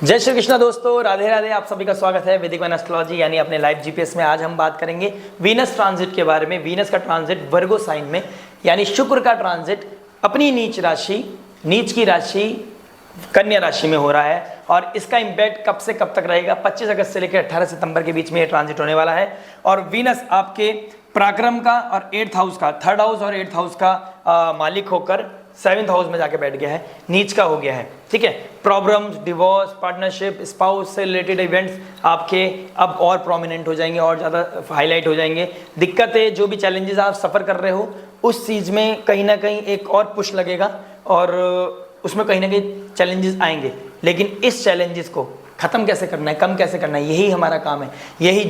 जय श्री कृष्णा दोस्तों, राधे राधे। आप सभी का स्वागत है वैदिक मैन एस्ट्रोलॉजी यानी अपने लाइव जीपीएस में। आज हम बात करेंगे वीनस ट्रांजिट के बारे में। वीनस का ट्रांजिट वर्गो साइन में यानी शुक्र का ट्रांजिट अपनी नीच की राशि कन्या राशि में हो रहा है और इसका इम्पैक्ट कब से कब तक रहेगा। 25 अगस्त से लेकर 18 सितंबर के बीच में ये ट्रांजिट होने वाला है। और वीनस आपके पराक्रम का और 8th हाउस का, 3rd हाउस और 8th हाउस का मालिक होकर 7th हाउस में जाके बैठ गया है, नीच का हो गया है। ठीक है, प्रॉब्लम्स, डिवोर्स, पार्टनरशिप, स्पाउस से रिलेटेड इवेंट्स आपके अब और प्रोमिनेंट हो जाएंगे और ज़्यादा हाईलाइट हो जाएंगे। दिक्कतें, जो भी चैलेंजेस आप सफ़र कर रहे हो उस चीज़ में कहीं ना कहीं एक और पुश लगेगा और उसमें कहीं ना कहीं चैलेंजेस आएंगे। लेकिन इस चैलेंजेस को ख़त्म कैसे करना है, कम कैसे करना है, यही हमारा काम है। यही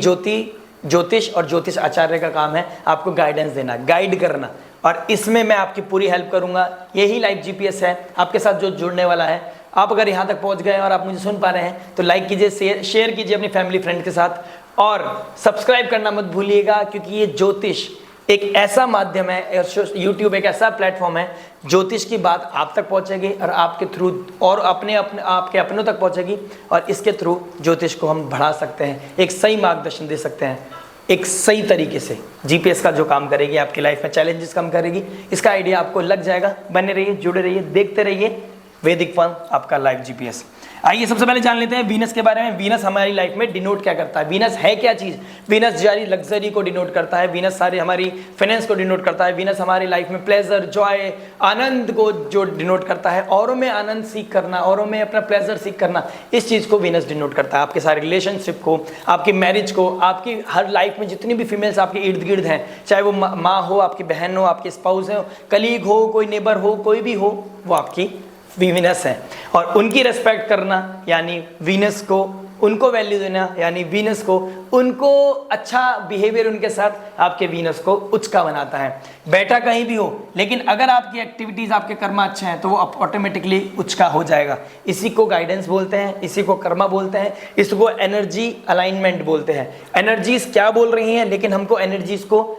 ज्योतिष और ज्योतिष आचार्य का काम है, आपको गाइडेंस देना, गाइड करना। और इसमें मैं आपकी पूरी हेल्प करूंगा। यही लाइव जीपीएस है आपके साथ जो जुड़ने वाला है। आप अगर यहाँ तक पहुँच गए और आप मुझे सुन पा रहे हैं तो लाइक कीजिए, शेयर कीजिए अपनी फैमिली फ्रेंड के साथ और सब्सक्राइब करना मत भूलिएगा, क्योंकि ये ज्योतिष एक ऐसा माध्यम है, यूट्यूब एक ऐसा प्लेटफॉर्म है, ज्योतिष की बात आप तक पहुंचेगी और आपके थ्रू और आपके अपनों तक पहुंचेगी और इसके थ्रू ज्योतिष को हम बढ़ा सकते हैं, एक सही मार्गदर्शन दे सकते हैं, एक सही तरीके से। जीपीएस का जो काम करेगी आपकी लाइफ में, चैलेंजेस कम करेगी, इसका आइडिया आपको लग जाएगा। बने रहिए, जुड़े रहिए, देखते रहिए वैदिक फन आपका लाइव जीपीएस। आइए सबसे पहले जान लेते हैं वीनस के बारे में। वीनस हमारी लाइफ में डिनोट क्या करता है, वीनस है क्या चीज़। वीनस जारी लग्जरी को डिनोट करता है, वीनस सारी हमारी फाइनेंस को डिनोट करता है, वीनस हमारी लाइफ में प्लेजर, जॉय, आनंद को जो डिनोट करता है, औरों में आनंद सीख करना, औरों में अपना प्लेजर सीख करना, इस चीज़ को वीनस डिनोट करता है। आपके सारे रिलेशनशिप को, आपकी मैरिज को, आपकी हर लाइफ में जितनी भी फीमेल्स आपके इर्द गिर्द हैं, चाहे वो माँ हो, आपकी बहन हो, आपके स्पाउस हो, कलीग हो, कोई नेबर हो, कोई भी हो, वो आपकी वीनस है। और उनकी रेस्पेक्ट करना यानी वीनस को, उनको वैल्यू देना यानी वीनस को, उनको अच्छा बिहेवियर उनके साथ आपके वीनस को उच्च बनाता है। बैठा कहीं भी हो, लेकिन अगर आपकी एक्टिविटीज, आपके कर्मा अच्छे हैं तो वो ऑटोमेटिकली उच्च हो जाएगा। इसी को गाइडेंस बोलते हैं, इसी को कर्मा बोलते हैं, इसको एनर्जी अलाइनमेंट बोलते हैं। एनर्जीज क्या बोल रही हैं, लेकिन हमको एनर्जीज को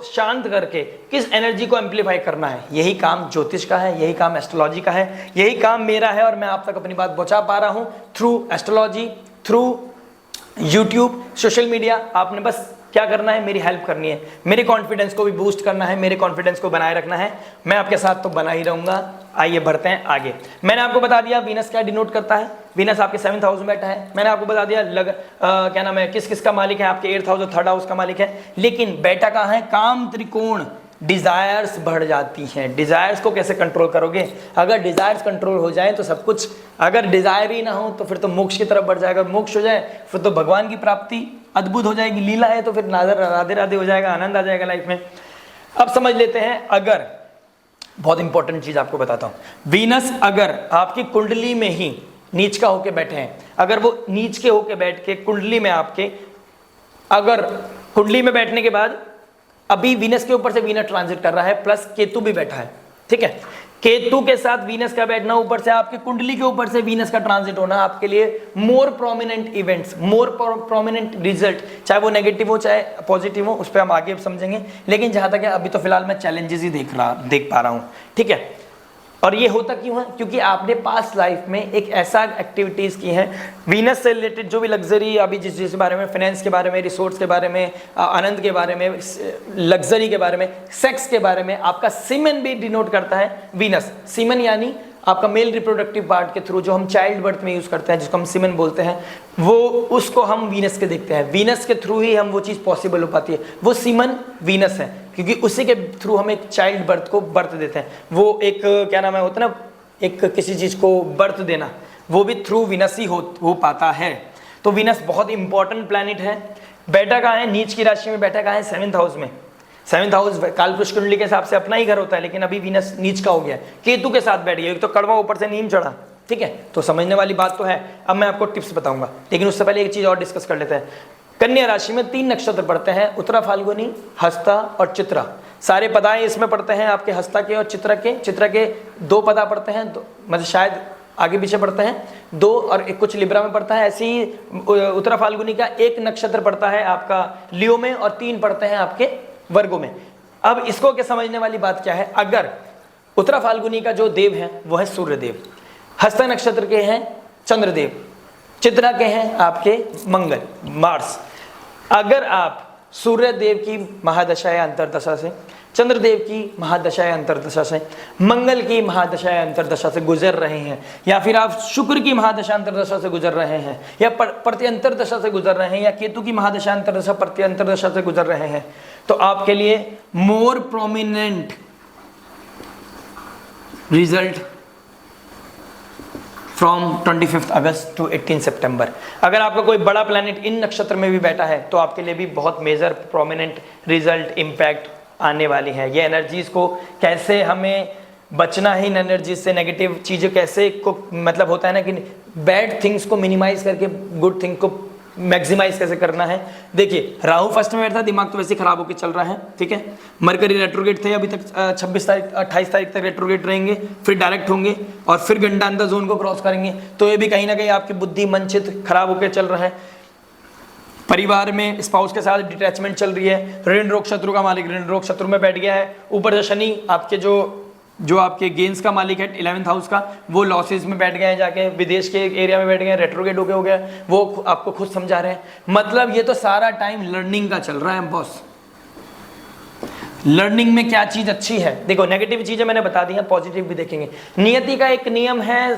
शांत करके किस एनर्जी को एम्पलीफाई करना है, यही काम ज्योतिष का है, यही काम एस्ट्रोलॉजी का है, यही काम मेरा है। और मैं आप तक अपनी बात पहुंचा पा रहा हूं through astrology, through YouTube, social media. आपने बस क्या करना है, मेरी हेल्प करनी है, मेरे कॉन्फिडेंस को भी बूस्ट करना है, मेरे कॉन्फिडेंस को बनाए रखना है। मैं आपके साथ तो बना ही रहूंगा। आइए बढ़ते हैं आगे। मैंने आपको बता दिया वीनस क्या डिनोट करता है। वीनस आपके 7th हाउस में बैठा है। मैंने आपको बता दिया क्या नाम है, किस किस का मालिक है, आपके 8th हाउस और 3rd हाउस का मालिक है। लेकिन बैठा कहाँ है, काम त्रिकोण। डिजायर्स बढ़ जाती हैं। डिजायर्स को कैसे कंट्रोल करोगे, अगर डिजायर्स कंट्रोल हो जाए तो सब कुछ, अगर डिजायर ही ना हो तो फिर तो मोक्ष की तरफ बढ़ जाएगा, मोक्ष हो जाए फिर तो भगवान की प्राप्ति अद्भुत हो जाएगी, लीला है तो फिर राधे राधे हो जाएगा, आनंद आ जाएगा लाइफ में। अब समझ लेते हैं, अगर बहुत इंपॉर्टेंट चीज आपको बताता हूं, वीनस अगर आपकी कुंडली में ही नीच का होके बैठे हैं, अगर वो नीच के होके बैठ के कुंडली में आपके, अगर कुंडली में बैठने के बाद अभी वीनस के ऊपर से वीनस ट्रांजिट कर रहा है, प्लस केतु भी बैठा है। ठीक है, केतु के साथ वीनस का बैठना, ऊपर से आपके कुंडली के ऊपर से वीनस का ट्रांजिट होना आपके लिए मोर प्रोमिनेंट इवेंट्स, मोर प्रोमिनेंट रिजल्ट, चाहे वो नेगेटिव हो चाहे पॉजिटिव हो, उस पर हम आगे समझेंगे। लेकिन जहां तक है अभी तो फिलहाल मैं चैलेंजेस ही देख पा रहा हूं। ठीक है, और ये होता क्यों है, क्योंकि आपने पास्ट लाइफ में एक ऐसा एक्टिविटीज की हैं वीनस से रिलेटेड, जो भी लग्जरी, अभी जिस बारे में, फाइनेंस के बारे में, रिसोर्स के बारे में, आनंद के बारे में, लग्जरी के बारे में, सेक्स के बारे में, आपका सीमन भी डिनोट करता है वीनस। सीमन यानी आपका मेल रिप्रोडक्टिव पार्ट के थ्रू जो हम चाइल्ड बर्थ में यूज करते हैं, जिसको हम सीमन बोलते हैं, वो उसको हम वीनस के देखते हैं। वीनस के थ्रू ही हम वो चीज़ पॉसिबल हो पाती है, वो सीमन वीनस है, क्योंकि उसी के थ्रू हम एक चाइल्ड बर्थ को बर्थ देते हैं। वो एक क्या नाम है होता है ना, एक किसी चीज़ को बर्थ देना, वो भी थ्रू वीनस ही हो पाता है। तो वीनस बहुत इंपॉर्टेंट प्लैनेट है। बैठा कहाँ है, नीच की राशि में बैठा कहाँ है, 7th हाउस में। 7th हाउस कालपुरुष कुंडली के हिसाब से अपना ही घर होता है, लेकिन अभी वीनस नीच का हो गया, केतु के साथ बैठ गया, एक तो कड़वा ऊपर से नीम चढ़ा। ठीक है, तो समझने वाली बात तो है। अब मैं आपको टिप्स बताऊंगा, लेकिन उससे पहले एक चीज और डिस्कस कर लेते हैं। कन्या राशि में 3 नक्षत्र पड़ते हैं, उत्तरा, फाल्गुनी, हस्ता और चित्रा। सारे पदाएं इसमें पड़ते हैं आपके हस्ता के और चित्रा के। चित्रा के 2 पदा पड़ते हैं, मतलब शायद आगे पीछे पड़ते हैं 2, और कुछ लिब्रा में पड़ता है। ऐसे ही उत्तरा फाल्गुनी का 1 नक्षत्र पड़ता है आपका लियो में और 3 पड़ते हैं आपके वर्गों में। अब इसको क्या समझने वाली बात क्या है, अगर उत्तरा फाल्गुनी का जो देव है वो है सूर्य देव, हस्ता नक्षत्र के हैं चंद्रदेव, चित्रा के हैं आपके मंगल, मार्स। अगर आप सूर्य देव की महादशा या अंतरदशा से, चंद्रदेव की महादशा या अंतरदशा से, मंगल की महादशा या अंतरदशा से गुजर रहे हैं, या फिर आप शुक्र की महादशा अंतरदशा से गुजर रहे हैं, या प्रत्यंतर दशा से गुजर रहे हैं, या केतु की महादशा अंतरदशा प्रत्यंतर दशा से गुजर रहे हैं, तो आपके लिए more prominent result from 25 August to 18 September. अगर आपका कोई बड़ा प्लैनेट इन नक्षत्र में भी बैठा है तो आपके लिए भी बहुत मेजर प्रोमिनेंट रिजल्ट इम्पैक्ट आने वाली है। ये एनर्जीज को कैसे हमें बचना है, इन एनर्जीज से, नेगेटिव चीज़ें कैसे को, मतलब होता है ना कि बैड थिंग्स को मिनिमाइज करके गुड थिंग को मैक्सिमाइज कैसे करना है। देखिए राहु फर्स्ट में बैठा, दिमाग तो वैसे खराब होकर चल रहा है, ठीक है। मरकरी रेट्रोगेट थे, अभी तक 28 तारीख तक रेट्रोगेट रहेंगे, फिर डायरेक्ट होंगे और फिर गंडांतर जोन को क्रॉस करेंगे। तो ये भी कहीं ना कहीं आपकी बुद्धि मन चित्त खराब होकर चल रहा है। परिवार में स्पाउस के साथ डिटैचमेंट चल रही है। ऋण रोग शत्रु का मालिक ऋण रोग शत्रु में बैठ गया है। ऊपर से शनि आपके जो आपके गेंस का मालिक है 11th हाउस का, वो लॉसेस में बैठ गए हैं, जाके विदेश के एरिया में बैठ गए हैं, रेट्रोगेट होके हो गया, वो आपको खुद समझा रहे हैं। मतलब ये तो सारा टाइम लर्निंग का चल रहा है बॉस। लर्निंग में क्या चीज अच्छी है, देखो नेगेटिव चीजें मैंने बता दी हैं, पॉजिटिव भी देखेंगे। नियति का एक नियम है,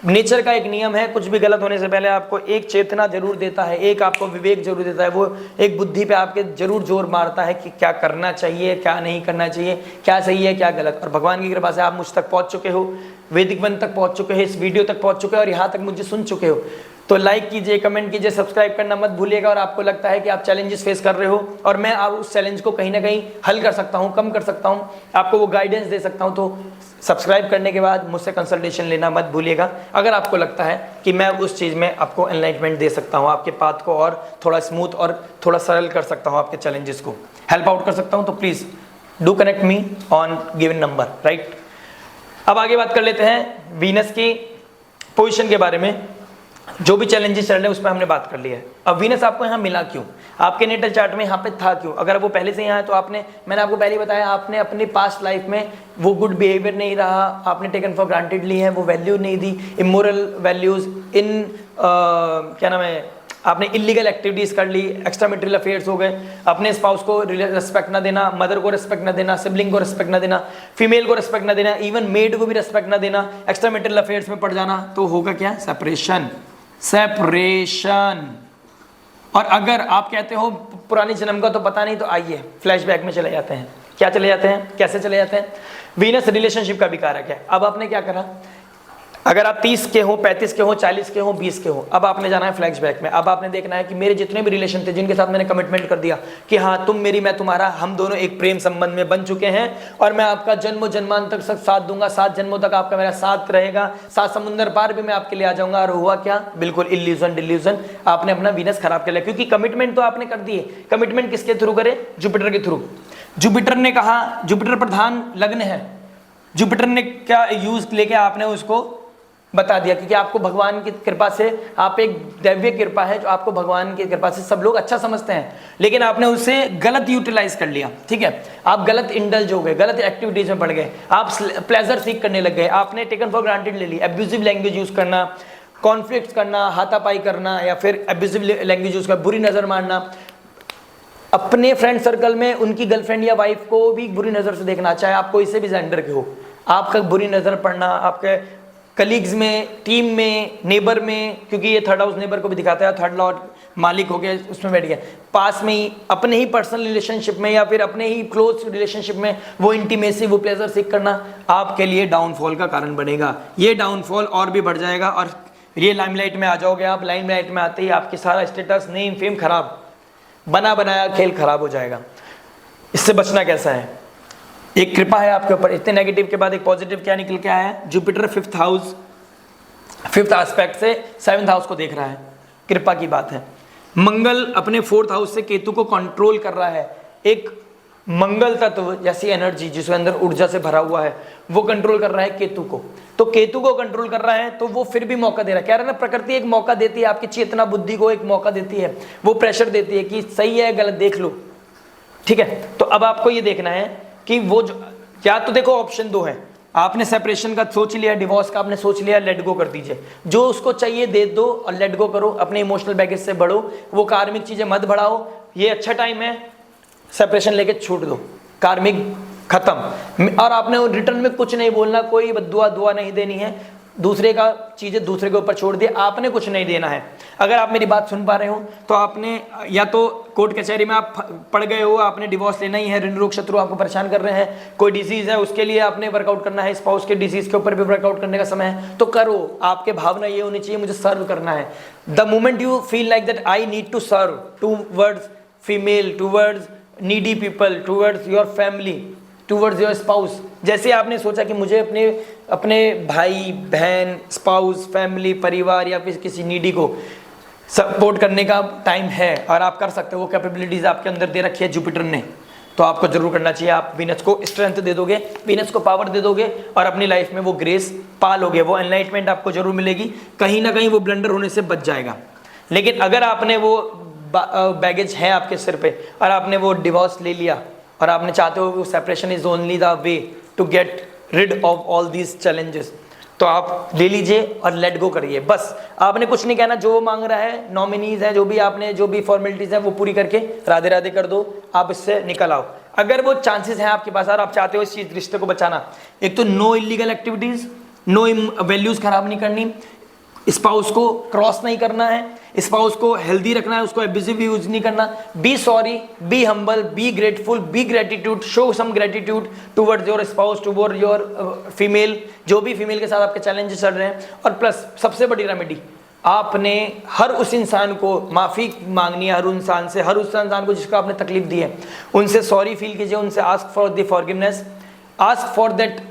नेचर का एक नियम है, कुछ भी गलत होने से पहले आपको एक चेतना जरूर देता है, एक आपको विवेक जरूर देता है, वो एक बुद्धि पे आपके जरूर जोर मारता है कि क्या करना चाहिए, क्या नहीं करना चाहिए, क्या सही है क्या गलत। और भगवान की कृपा से आप मुझ तक पहुंच चुके हो, वैदिक वन तक पहुंच चुके हो, इस वीडियो तक पहुंच चुके हो और यहाँ तक मुझे सुन चुके हो, तो लाइक कीजिए, कमेंट कीजिए, सब्सक्राइब करना मत भूलिएगा। और आपको लगता है कि आप चैलेंजेस फेस कर रहे हो और मैं आप उस चैलेंज को कहीं ना कहीं हल कर सकता हूं, कम कर सकता हूं, आपको वो गाइडेंस दे सकता हूं, तो सब्सक्राइब करने के बाद मुझसे कंसल्टेशन लेना मत भूलिएगा। अगर आपको लगता है कि मैं उस चीज़ में आपको एनलाइटमेंट दे सकता हूँ, आपके पाथ को और थोड़ा स्मूथ और थोड़ा सरल कर सकता हूँ, आपके चैलेंजेस को हेल्प आउट कर सकता हूँ, तो please do connect me on given number, right. अब आगे बात कर लेते हैं वीनस की पोजीशन के बारे में। जो भी चैलेंजेस चल रहे हैं उस पर हमने बात कर लिया है। अब वीनस आपको यहाँ मिला क्यों, आपके नेटल चार्ट में यहाँ पे था क्यों? अगर वो पहले से यहाँ है तो मैंने आपको पहले ही बताया, आपने अपनी पास्ट लाइफ में वो गुड बिहेवियर नहीं रहा, आपने टेकन फॉर ग्रांटेड ली है, वो वैल्यू नहीं दी, इमोरल वैल्यूज, क्या नाम है, आपने इलीगल एक्टिविटीज कर ली, एक्स्ट्रा मैरिटल अफेयर्स हो गए, अपने स्पाउस को रिस्पेक्ट ना देना, मदर को रिस्पेक्ट ना देना, सिबलिंग को रिस्पेक्ट ना देना, फीमेल को रिस्पेक्ट ना देना, इवन मेड को भी रिस्पेक्ट ना देना, एक्स्ट्रा मैरिटल अफेयर्स में पड़ जाना, तो होगा क्या? सेपरेशन। और अगर आप कहते हो पुरानी जन्म का तो पता नहीं, तो आइए फ्लैशबैक में चले जाते हैं। क्या चले जाते हैं, कैसे चले जाते हैं? वीनस रिलेशनशिप का भी कारक है। अब आपने क्या करा, अगर आप 30 के हो, 35 के हो, 40 के हो, 20 के हो, अब आपने जाना है फ्लैशबैक में। अब आपने देखना है कि मेरे जितने भी रिलेशन थे, जिनके साथ मैंने कमिटमेंट कर दिया कि हाँ तुम मेरी मैं तुम्हारा, हम दोनों एक प्रेम संबंध में बन चुके हैं और मैं आपका जन्मों जन्मांतर तक साथ दूंगा, 7 जन्मों तक आपका मेरा साथ रहेगा, 7 समुंदर पार भी मैं आपके लिए आ जाऊंगा। और हुआ क्या? बिल्कुल इल्यूजन, डिल्यूजन, आपने अपना वीनस खराब कर लिया, क्योंकि कमिटमेंट तो आपने कर दिए। कमिटमेंट किसके थ्रू करे? जुपिटर के थ्रू। जुपिटर ने कहा, जुपिटर प्रधान लग्न है, जुपिटर ने क्या यूज लेके आपने उसको बता दिया, क्योंकि आपको भगवान की कृपा से, आप एक दैवीय कृपा है जो आपको भगवान की कृपा से सब लोग अच्छा समझते हैं, लेकिन आपने उसे गलत यूटिलाइज कर लिया, ठीक है। आप गलत इंडल्ज हो गए, गलत एक्टिविटीज में पड़ गए, आप प्लेजर सीख करने लग गए, आपने टेकन फॉर ग्रांटेड ले ली, एब्यूजिव लैंग्वेज यूज करना, कॉन्फ्लिक्ट करना, हाथापाई करना, या फिर एब्यूजिव लैंग्वेज यूज करना, बुरी नजर मारना, अपने फ्रेंड सर्कल में उनकी गर्लफ्रेंड या वाइफ को भी बुरी नजर से देखना, चाहे आपको इससे भी जेंडर के हो, आपका बुरी नजर पड़ना, आपके कलीग्स में, टीम में, नेबर में, क्योंकि ये थर्ड हाउस नेबर को भी दिखाता है, थर्ड लॉर्ड मालिक हो गया, उसमें बैठ गया, पास में ही, अपने ही पर्सनल रिलेशनशिप में या फिर अपने ही क्लोज रिलेशनशिप में वो इंटीमेसी, वो प्लेजर सीख करना आपके लिए डाउनफॉल का कारण बनेगा। ये डाउनफॉल और भी बढ़ जाएगा और ये लाइमलाइट में आ जाओगे आप। लाइमलाइट में आते ही आपकी सारा स्टेटस, नेम, फेम खराब, बना बनाया खेल खराब हो जाएगा। इससे बचना कैसा है? एक कृपा है आपके ऊपर, इतने नेगेटिव के बाद एक पॉजिटिव क्या निकल के आया है? Jupiter 5th house, 5th aspect से 7th हाउस को देख रहा है, कृपा की बात है। मंगल अपने 4th हाउस से केतु को कंट्रोल कर रहा है। एक मंगल तत्व जैसी एनर्जी जिसके अंदर ऊर्जा से भरा हुआ है, वो कंट्रोल कर रहा है केतु को। तो केतु को कंट्रोल कर रहा है तो वो फिर भी मौका दे रहा है। कह रहा है ना, प्रकृति एक मौका देती है, आपकी चेतना बुद्धि को एक मौका देती है, वो प्रेशर देती है कि सही है गलत देख लो, ठीक है। तो अब आपको ये देखना है कि वो जो, या तो देखो ऑप्शन 2 है, आपने सेपरेशन का सोच लिया, डिवोर्स का आपने सोच लिया, लेट गो कर दीजिए। जो उसको चाहिए दे दो और लेट गो करो, अपने इमोशनल बैगेज से बढ़ो, वो कार्मिक चीजें मत बढ़ाओ। ये अच्छा टाइम है, सेपरेशन लेके छूट दो, कार्मिक खत्म। और आपने रिटर्न में कुछ नहीं बोलना, कोई दुआ दुआ नहीं देनी है, दूसरे का चीजें दूसरे के ऊपर छोड़ दिए, आपने कुछ नहीं देना है। अगर आप मेरी बात सुन पा रहे हो तो आपने या तो कोर्ट कचहरी में आप पड़ गए हो, आपने डिवोर्स लेना ही है, ऋण रोग शत्रु आपको परेशान कर रहे हैं, कोई डिजीज है उसके लिए आपने वर्कआउट करना है, स्पाउस के डिजीज के ऊपर भी वर्कआउट करने का समय है, तो करो। आपके भावना ये होनी चाहिए, मुझे सर्व करना है। The moment you feel like that I need to serve towards female, towards needy people, towards your family, towards your spouse, जैसे आपने सोचा कि मुझे अपने भाई बहन, स्पाउस, फैमिली, परिवार या फिर किसी नीडी को सपोर्ट करने का टाइम है और आप कर सकते हो, वो कैपेबिलिटीज आपके अंदर दे रखी है जुपिटर ने, तो आपको जरूर करना चाहिए। आप वीनस को स्ट्रेंथ दे दोगे, वीनस को पावर दे दोगे और अपनी लाइफ में वो ग्रेस पालोगे, वो एनलाइटमेंट आपको जरूर मिलेगी, कहीं ना कहीं वो ब्लंडर होने से बच जाएगा। लेकिन अगर आपने वो बैगेज है आपके सिर पे और आपने वो डिवोर्स ले लिया और आपने चाहते हो वो separation is only the way to get rid of all these challenges, तो आप ले लीजिए और लेट गो करिए। बस आपने कुछ नहीं कहना, जो मांग रहा है, नॉमिनीज है, जो भी आपने जो भी फॉर्मेलिटीज है वो पूरी करके राधे राधे कर दो, आप इससे निकल आओ। अगर वो चांसेस हैं आपके पास और आप चाहते हो इस चीज रिश्ते को बचाना, एक तो no illegal activities, no values खराब नहीं करनी, स्पाउस को क्रॉस नहीं करना है, स्पाउस को हेल्दी रखना है, उसको एब्यूसिव यूज नहीं करना, be sorry, be humble, be grateful, be gratitude, show some gratitude towards your spouse, towards your female, जो भी फीमेल के साथ आपके चैलेंजेस चल रहे हैं। और प्लस सबसे बड़ी रेमेडी, आपने हर उस इंसान को माफ़ी मांगनी है, हर इंसान से, हर उस इंसान को जिसको आपने तकलीफ दी है, उनसे सॉरी फील कीजिए, उनसे ask for the forgiveness, ask for that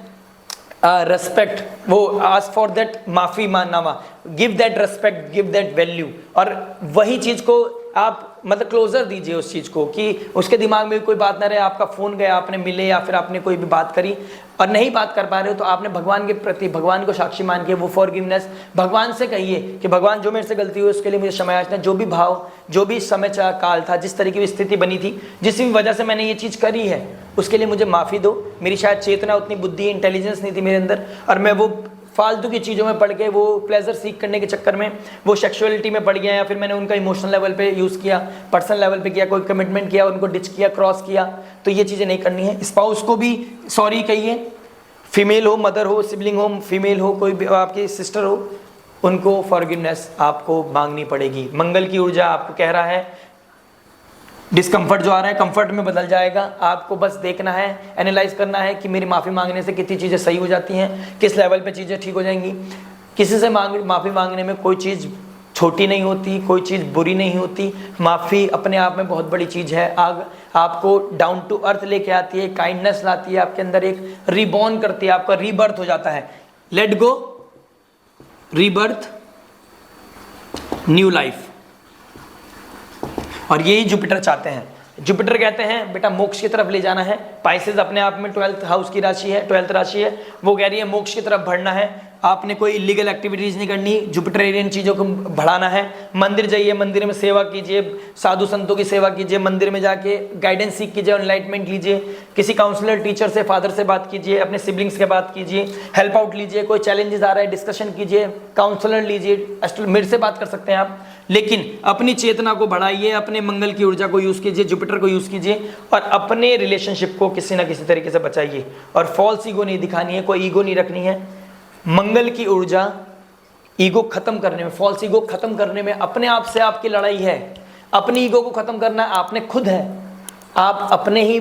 respect, वो आस्क फॉर दैट माफ़ी माननामा, give that respect, give that value. और वही चीज़ को आप मतलब क्लोजर दीजिए उस चीज़ को, कि उसके दिमाग में कोई बात ना रहे, आपका फ़ोन गया, आपने मिले या फिर आपने कोई भी बात करी और नहीं बात कर पा रहे हो, तो आपने भगवान के प्रति, भगवान को साक्षी मान के वो फॉरगिवनेस भगवान से कहिए कि भगवान जो मेरे से गलती हुई उसके लिए मुझे क्षमा याचना, जो भी भाव, जो भी समय काल था, जिस तरीके की स्थिति बनी थी, जिस भी वजह से मैंने ये चीज़ करी है, उसके लिए मुझे माफ़ी दो। मेरी शायद चेतना, उतनी बुद्धि, इंटेलिजेंस नहीं थी मेरे अंदर, और मैं वो फालतू की चीज़ों में पड़ के, वो प्लेजर सीख करने के चक्कर में वो सेक्सुअलिटी में पड़ गया, या फिर मैंने उनका इमोशनल लेवल पे यूज़ किया, पर्सनल लेवल पे किया, कोई कमिटमेंट किया, उनको डिच किया, क्रॉस किया, तो ये चीज़ें नहीं करनी है। स्पाउस को भी सॉरी कहिए, फीमेल हो, मदर हो, सिबलिंग हो, फीमेल हो, कोई भी आपकी सिस्टर हो, उनको फॉरगिवनेस आपको मांगनी पड़ेगी। मंगल की ऊर्जा आपको कह रहा है डिस्कम्फर्ट जो आ रहा है कंफर्ट में बदल जाएगा। आपको बस देखना है, एनालाइज करना है कि मेरी माफ़ी मांगने से कितनी चीज़ें सही हो जाती हैं, किस लेवल पे चीज़ें ठीक हो जाएंगी। किसी से माफ़ी मांगने में कोई चीज़ छोटी नहीं होती, कोई चीज़ बुरी नहीं होती। माफ़ी अपने आप में बहुत बड़ी चीज़ है, आपको डाउन टू अर्थ लेके आती है, काइंडनेस लाती है, आपके अंदर एक रीबॉर्न करती है, आपका रीबर्थ हो जाता है। Let go, rebirth, new life, और यही जुपिटर चाहते हैं। जुपिटर कहते हैं बेटा मोक्ष की तरफ ले जाना है। पाइसेस अपने आप में 12th हाउस की राशि है, 12th राशि है, वो कह रही है मोक्ष की तरफ बढ़ना है, आपने कोई इलीगल एक्टिविटीज़ नहीं करनी, जुपिटरेरियन चीज़ों को बढ़ाना है। मंदिर जाइए, मंदिर में सेवा कीजिए, साधु संतों की सेवा कीजिए, मंदिर में जाके गाइडेंस सीख कीजिए, एनलाइटमेंट लीजिए, किसी काउंसलर, टीचर से, फादर से बात कीजिए, अपने सिबलिंग्स से बात कीजिए, हेल्प आउट लीजिए, कोई चैलेंजेस आ रहा है डिस्कशन कीजिए, काउंसलर लीजिए, मेरे से बात कर सकते हैं आप। लेकिन अपनी चेतना को बढ़ाइए, अपने मंगल की ऊर्जा को यूज़ कीजिए, जुपिटर को यूज़ कीजिए, और अपने रिलेशनशिप को किसी ना किसी तरीके से बचाइए। और फॉल्स ईगो नहीं दिखानी है, कोई ईगो नहीं रखनी है। मंगल की ऊर्जा ईगो खत्म करने में, फॉल्स ईगो खत्म करने में अपने आप से आपकी लड़ाई है। अपनी ईगो को खत्म करना आपने खुद है, आप अपने ही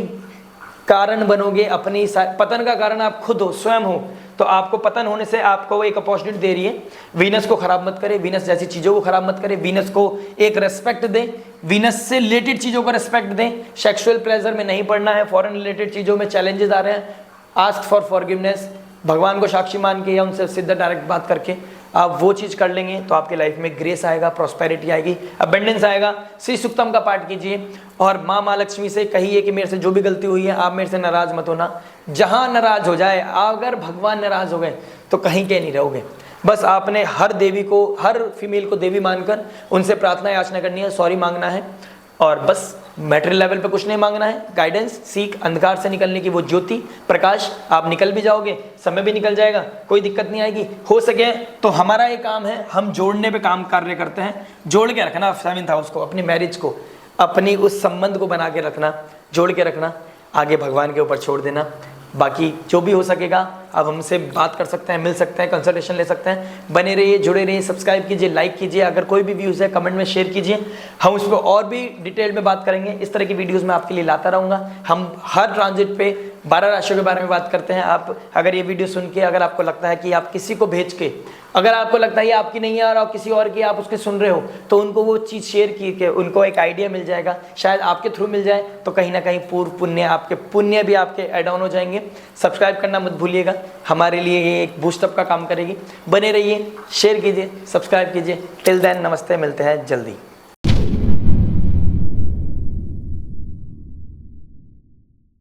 कारण बनोगे, अपनी पतन का कारण आप खुद हो, स्वयं हो। तो आपको पतन होने से आपको वो एक अपॉर्चुनिटी दे रही है। वीनस को खराब मत करें, वीनस जैसी चीज़ों को खराब मत करें, वीनस को एक रेस्पेक्ट दें, वीनस से रिलेटेड चीज़ों को रेस्पेक्ट दें। सेक्सुअल प्लेजर में नहीं पड़ना है, फॉरेन रिलेटेड चीज़ों में चैलेंजेस आ रहे हैं, आस्क फॉर फॉरगिवनेस, भगवान को साक्षी मान के या उनसे सीधा डायरेक्ट बात करके आप वो चीज़ कर लेंगे तो आपके लाइफ में ग्रेस आएगा, प्रॉस्पेरिटी आएगी, अबेंडेंस आएगा। श्री सुक्तम का पाठ कीजिए और माँ लक्ष्मी से कहिए कि मेरे से जो भी गलती हुई है आप मेरे से नाराज मत होना। जहाँ नाराज हो जाए, अगर भगवान नाराज हो गए तो कहीं के नहीं रहोगे। बस आपने हर देवी को, हर फीमेल को देवी मानकर उनसे प्रार्थना याचना करनी है, सॉरी मांगना है और बस मटेरियल लेवल पे कुछ नहीं मांगना है, गाइडेंस, सीख, अंधकार से निकलने की वो ज्योति, प्रकाश, आप निकल भी जाओगे, समय भी निकल जाएगा, कोई दिक्कत नहीं आएगी। हो सके तो हमारा ये काम है, हम जोड़ने पे काम कार्य करते हैं, जोड़ के रखना 7th हाउस को, अपनी मैरिज को, अपनी उस संबंध को बना के रखना, जोड़ के रखना, आगे भगवान के ऊपर छोड़ देना। बाकी जो भी हो सकेगा आप हमसे बात कर सकते हैं, मिल सकते हैं, कंसल्टेशन ले सकते हैं। बने रहिए, जुड़े रहिए, सब्सक्राइब कीजिए, लाइक कीजिए, अगर कोई भी व्यूज़ है कमेंट में शेयर कीजिए, हम उस पर और भी डिटेल में बात करेंगे। इस तरह की वीडियोस मैं आपके लिए लाता रहूँगा। हम हर ट्रांजिट पे 12 राशियों के बारे में बात करते हैं। आप अगर ये वीडियो सुन के अगर आपको लगता है कि आप किसी को भेज के, अगर आपको लगता है ये आपकी नहीं है और किसी और की आप उसके सुन रहे हो, तो उनको वो चीज़ शेयर की के उनको एक आइडिया मिल जाएगा, शायद आपके थ्रू मिल जाए, तो कहीं ना कहीं पूर्व पुण्य, आपके पुण्य भी आपके ऐड ऑन हो जाएंगे। सब्सक्राइब करना मत भूलिएगा, हमारे लिए ये एक बूस्टअप का काम करेगी। बने रहिए, शेयर कीजिए, सब्सक्राइब कीजिए। टिल देन नमस्ते, मिलते हैं जल्दी।